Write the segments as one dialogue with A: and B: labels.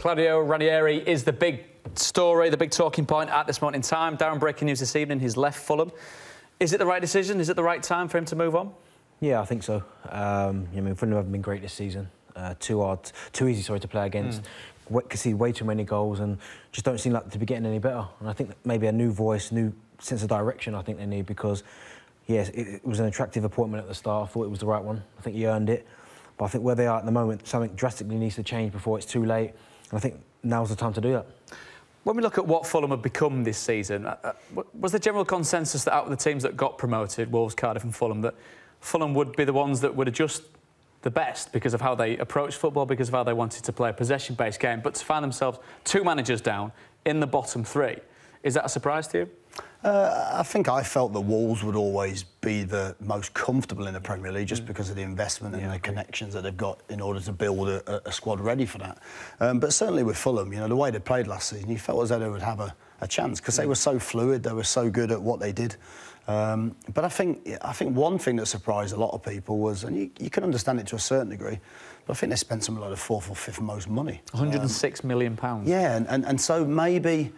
A: Claudio Ranieri is the big story, the big talking point at this moment in time. Darren, breaking news this evening, he's left Fulham. Is it the right decision? Is it the right time for him to move on?
B: Yeah, I think so. I mean, Fulham haven't been great this season. Too easy to play against. Can see way too many goals and just don't seem like to be getting any better. And I think that maybe a new voice, new sense of direction, I think they need, because, yes, it was an attractive appointment at the start. I thought it was the right one. I think he earned it. But I think where they are at the moment, something drastically needs to change before it's too late. And I think now's the time to do that.
A: When we look at what Fulham have become this season, was the general consensus that out of the teams that got promoted, Wolves, Cardiff and Fulham, that Fulham would be the ones that would adjust the best because of how they approached football, because of how they wanted to play a possession-based game, but to find themselves two managers down in the bottom three, is that a surprise to you?
C: I think I felt that Wolves would always be the most comfortable in the Premier League just because of the investment and the connections that they've got in order to build a squad ready for that. But certainly with Fulham, you know, the way they played last season, you felt as though they would have a chance because they were so fluid, they were so good at what they did. But I think one thing that surprised a lot of people was, and you can understand it to a certain degree, but I think they spent something like the fourth or fifth most money.
A: £106 million.
C: Yeah, and so maybe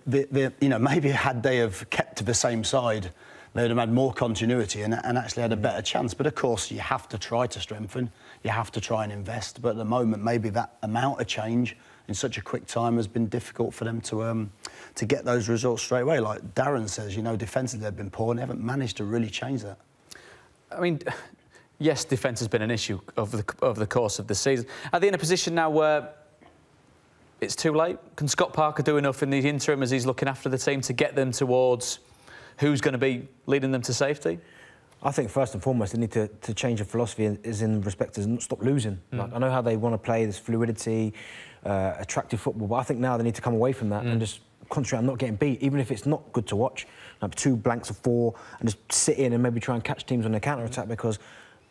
C: maybe had they have kept to the same side, they would have had more continuity and actually had a better chance. But of course, you have to try to strengthen, you have to try and invest. But at the moment, maybe that amount of change in such a quick time has been difficult for them to get those results straight away. Like Darren says, you know, defensively they've been poor and they haven't managed to really change that.
A: I mean, yes, defence has been an issue over the course of the season. Are they in a position now where it's too late? Can Scott Parker do enough in the interim as he's looking after the team to get them towards who's going to be leading them to safety?
B: I think first and foremost they need to change the philosophy is in respect to not stop losing. Like, I know how they want to play, this fluidity, attractive football, but I think now they need to come away from that and just concentrate on not getting beat, even if it's not good to watch. Like 2 blanks of 4 and just sit in and maybe try and catch teams on their counter-attack because,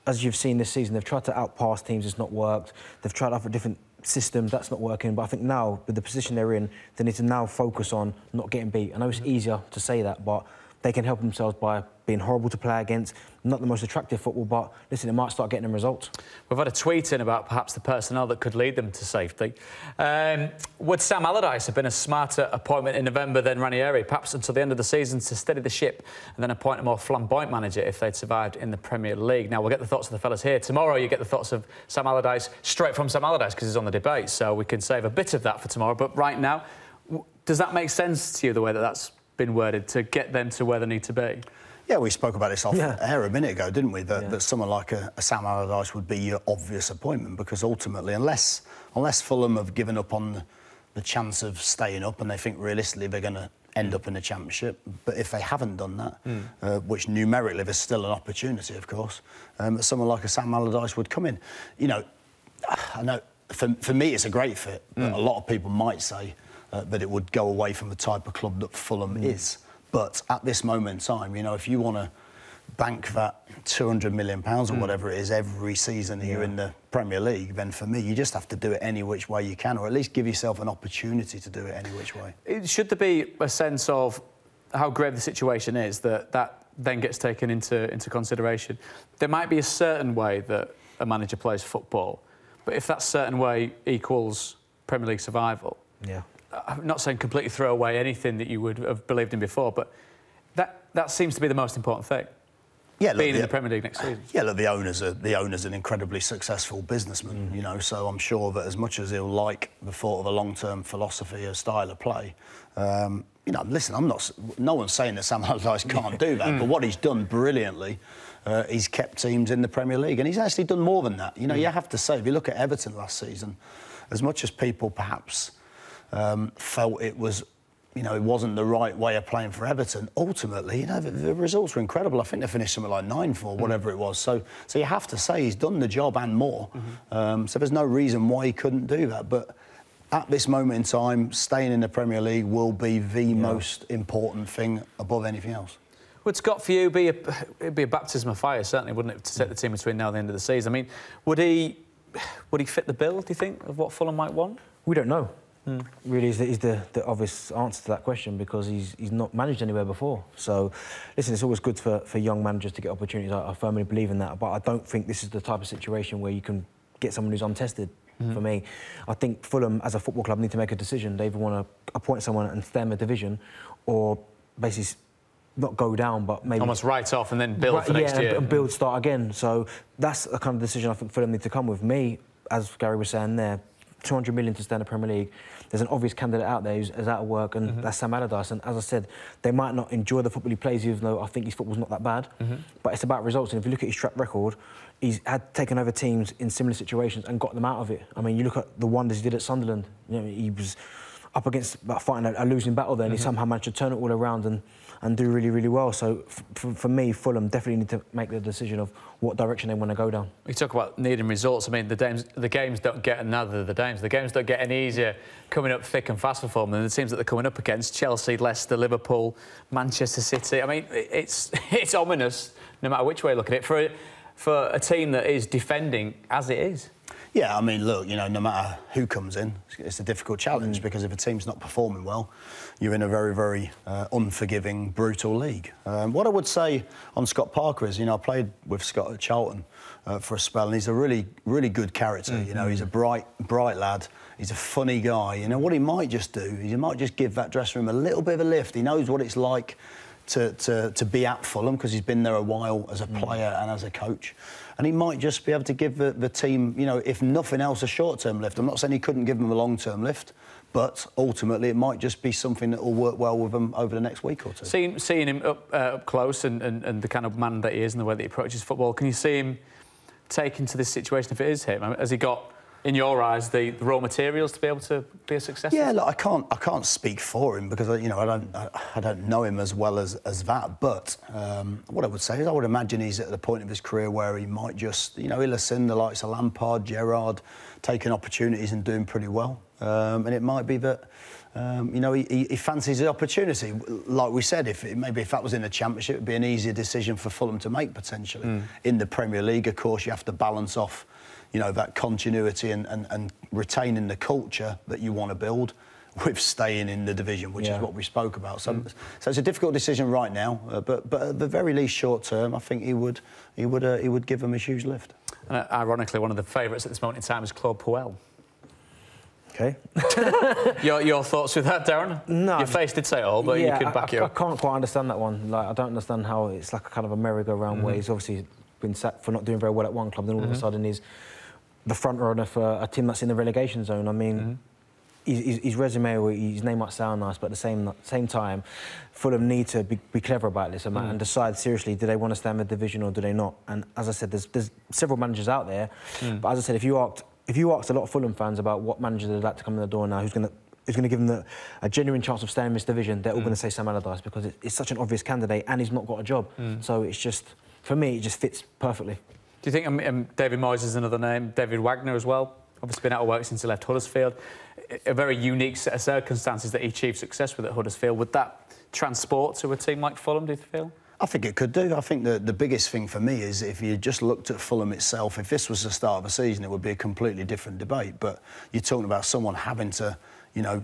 B: as you've seen this season, they've tried to outpass teams, it's not worked. They've tried out for different systems, that's not working. But I think now, with the position they're in, they need to now focus on not getting beat. I know it's easier to say that, but they can help themselves by being horrible to play against, not the most attractive football, but listen, it might start getting them results. We've
A: had a tweet in about perhaps the personnel that could lead them to safety. Would Sam Allardyce have been a smarter appointment in November than Ranieri, perhaps until the end of the season to steady the ship and then appoint a more flamboyant manager if they'd survived in the Premier League? Now, we'll get the thoughts of the fellas here. Tomorrow, you get the thoughts of Sam Allardyce straight from Sam Allardyce because he's on the debate, so we can save a bit of that for tomorrow. But right now, does that make sense to you, the way that that's been worded, to get them to where they need to be?
C: Yeah, we spoke about this off air a minute ago, didn't we? That someone like a Sam Allardyce would be your obvious appointment because ultimately, unless Fulham have given up on the chance of staying up and they think realistically they're going to end up in the Championship, but if they haven't done that, which numerically there's still an opportunity, of course, someone like a Sam Allardyce would come in. You know, I know for me it's a great fit, but a lot of people might say that it would go away from the type of club that Fulham is. But at this moment in time, you know, if you want to bank that £200 million or whatever it is every season here in the Premier League, then for me, you just have to do it any which way you can, or at least give yourself an opportunity to do it any which way.
A: Should there be a sense of how grave the situation is that then gets taken into consideration? There might be a certain way that a manager plays football, but if that certain way equals Premier League survival, I'm not saying completely throw away anything that you would have believed in before, but that seems to be the most important thing. Yeah, look, being in the Premier League next season.
C: Yeah, look, the owner's an incredibly successful businessman, you know, so I'm sure that as much as he'll like the thought of a long-term philosophy, a style of play, you know, listen, no one's saying that Sam Allardyce can't do that, but what he's done brilliantly, he's kept teams in the Premier League, and he's actually done more than that. You know, you have to say, if you look at Everton last season, as much as people perhaps felt it was, you know, it wasn't the right way of playing for Everton. Ultimately, you know, the results were incredible. I think they finished something like 9th or whatever it was. So you have to say he's done the job and more. So there's no reason why he couldn't do that. But at this moment in time, staying in the Premier League will be the most important thing above anything else.
A: Would Scott, for you, it'd be a baptism of fire, certainly, wouldn't it, to take the team between now and the end of the season? I mean, would he fit the bill, do you think, of what Fulham might want?
B: We don't know. Really is the obvious answer to that question because he's not managed anywhere before. So, listen, it's always good for young managers to get opportunities. I firmly believe in that, but I don't think this is the type of situation where you can get someone who's untested. for me. I think Fulham, as a football club, need to make a decision. They either want to appoint someone and stay in the division, or basically not go down, but maybe
A: almost write off and then build for next year.
B: And build, start again. So that's the kind of decision I think Fulham need to come with. Me, as Gary was saying there, 200 million to stay in the Premier League. There's an obvious candidate out there who's out of work, and that's Sam Allardyce. And as I said, they might not enjoy the football he plays, even though I think his football's not that bad. But it's about results. And if you look at his track record, he's had taken over teams in similar situations and got them out of it. I mean, you look at the wonders he did at Sunderland. You know, he was up against fighting a losing battle there, and he somehow managed to turn it all around and do really, really well. So for me, Fulham definitely need to make the decision of what direction they want to go down.
A: We talk about needing results. I mean, the games don't get the games don't get any easier coming up thick and fast for Fulham. And the teams that they're coming up against, Chelsea, Leicester, Liverpool, Manchester City. I mean, it's ominous no matter which way you look at it for a team that is defending as it is.
C: Yeah, I mean, look, you know, no matter who comes in, it's a difficult challenge because if a team's not performing well, you're in a very, very unforgiving, brutal league. What I would say on Scott Parker is, you know, I played with Scott at Charlton for a spell, and he's a really, really good character. You know, he's a bright lad. He's a funny guy. You know, what he might just do is he might just give that dressing room a little bit of a lift. He knows what it's like to be at Fulham because he's been there a while as a player and as a coach. And he might just be able to give the team, you know, if nothing else, a short-term lift. I'm not saying he couldn't give them a long-term lift, but ultimately it might just be something that will work well with them over the next week or two.
A: Seeing him up close and the kind of man that he is and the way that he approaches football, can you see him taking to this situation if it is him? I mean, has he got, in your eyes, the raw materials to be able to be a success?
C: Yeah, look, I can't speak for him because you know I don't know him as well as that. But what I would say is I would imagine he's at the point of his career where he might just, you know, he'll ascend the likes of Lampard, Gerrard, taking opportunities and doing pretty well. And it might be that you know he fancies the opportunity. Like we said, if that was in the Championship, it'd be an easier decision for Fulham to make potentially. In the Premier League, of course, you have to balance off, you know, that continuity and retaining the culture that you want to build with staying in the division, which is what we spoke about. So it's a difficult decision right now, but at the very least, short term, I think he would give them a huge lift.
A: Ironically, one of the favourites at this moment in time is Claude Puel.
B: Okay.
A: your thoughts with that, Darren? No. Your face did say it all, but you could back it up.
B: I can't quite understand that one. Like, I don't understand how it's like a kind of a merry-go-round way. He's obviously been sacked for not doing very well at one club, then all of a sudden he's the front runner for a team that's in the relegation zone. I mean, his resume, or his name might sound nice, but at the same time, Fulham need to be clever about this and decide seriously, do they want to stay in the division or do they not? And as I said, there's several managers out there, but as I said, if you asked a lot of Fulham fans about what manager they'd like to come in the door now, who's going to give them a genuine chance of staying in this division, they're all going to say Sam Allardyce because it's such an obvious candidate and he's not got a job. So it's just, for me, it just fits perfectly.
A: Do you think David Moyes is another name? David Wagner as well? Obviously been out of work since he left Huddersfield. A very unique set of circumstances that he achieved success with at Huddersfield. Would that transport to a team like Fulham, do you feel?
C: I think it could do. I think the biggest thing for me is if you just looked at Fulham itself, if this was the start of a season, it would be a completely different debate. But you're talking about someone having to, you know,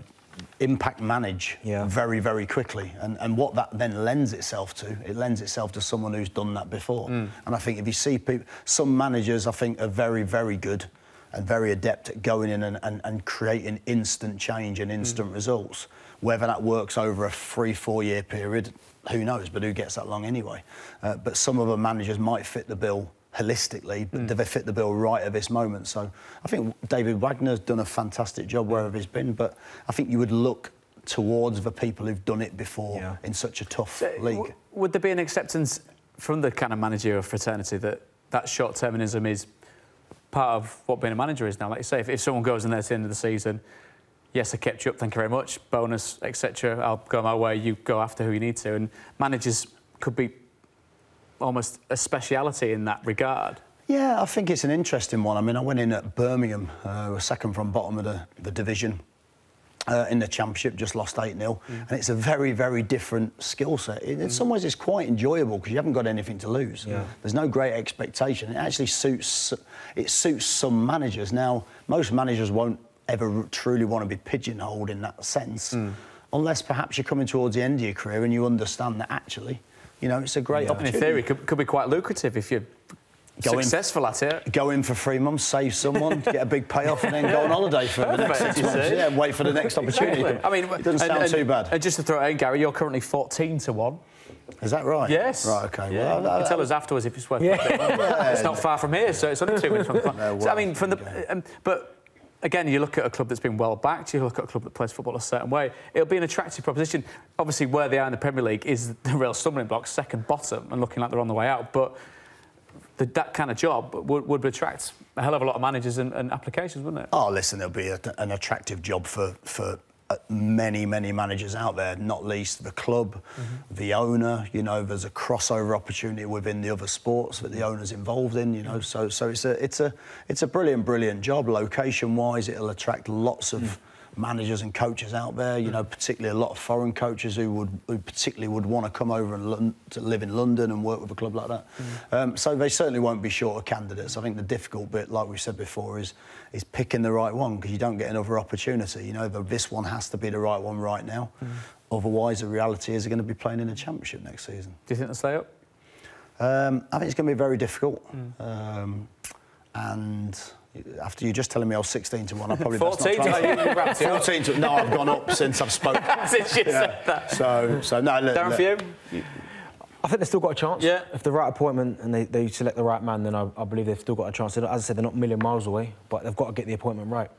C: impact manage very, very quickly. And what that then lends itself to, it lends itself to someone who's done that before. And I think if you see people, some managers I think are very, very good and very adept at going in and creating instant change and instant results. Whether that works over a 3-4 year period, who knows, but who gets that long anyway? But some of the managers might fit the bill holistically, but do they fit the bill right at this moment? So I think David Wagner's done a fantastic job wherever he's been, but I think you would look towards the people who've done it before in such a tough league.
A: Would there be an acceptance from the kind of managerial fraternity that short-termism is part of what being a manager is now? Like you say, if someone goes in there at the end of the season, yes, I kept you up, thank you very much, bonus, etc., I'll go my way, you go after who you need to. And managers could be almost a speciality in that regard.
C: Yeah, I think it's an interesting one. I mean, I went in at Birmingham, second from bottom of the division in the Championship, just lost 8-0. And it's a very, very different skill set. In some ways, it's quite enjoyable because you haven't got anything to lose. There's no great expectation. It actually suits some managers. Now, most managers won't ever truly want to be pigeonholed in that sense, unless perhaps you're coming towards the end of your career and you understand that actually, you know, it's a great opportunity.
A: In theory, could be quite lucrative if you're Successful at it.
C: Go in for 3 months, save someone, get a big payoff, and then go on holiday for the next 6 months. Yeah, wait for the next opportunity.
A: Exactly. I mean,
C: it doesn't sound too bad.
A: And just to throw it in, Gary, you're currently 14-1.
C: Is that right?
A: Yes.
C: Right, OK.
A: Yeah.
C: Well,
A: you can tell us afterwards if it's worth it. It's not far from here, so it's only 2 minutes from the clock.
C: No,
A: so, I mean, from the... but again, you look at a club that's been well backed, you look at a club that plays football a certain way, it'll be an attractive proposition. Obviously, where they are in the Premier League is the real stumbling block, second bottom, and looking like they're on the way out. But that kind of job would attract a hell of a lot of managers and applications, wouldn't it?
C: Oh, listen, there'll be an attractive job for many managers out there, not least the club, the owner. You know, there's a crossover opportunity within the other sports that the owner's involved in. You know, so it's a brilliant job. Location-wise, it'll attract lots of managers and coaches out there. You know, particularly a lot of foreign coaches who particularly would want to come over and to live in London and work with a club like that. So they certainly won't be short of candidates. I think the difficult bit, like we said before, is picking the right one, because you don't get another opportunity. You know, this one has to be the right one right now. Otherwise, the reality is they're going to be playing in the Championship next season. Do
A: you think they'll stay up?
C: I think it's going to be very difficult. And after you just telling me I was 16-1, I probably
A: 14 to
C: 14 to... No, I've gone up since I've spoken.
A: Since you said that.
C: So no, look...
A: Darren, for you?
B: I think they've still got a chance.
A: Yeah.
B: If the right appointment and they select the right man, then I believe they've still got a chance. As I said, they're not a million miles away, but they've got to get the appointment right.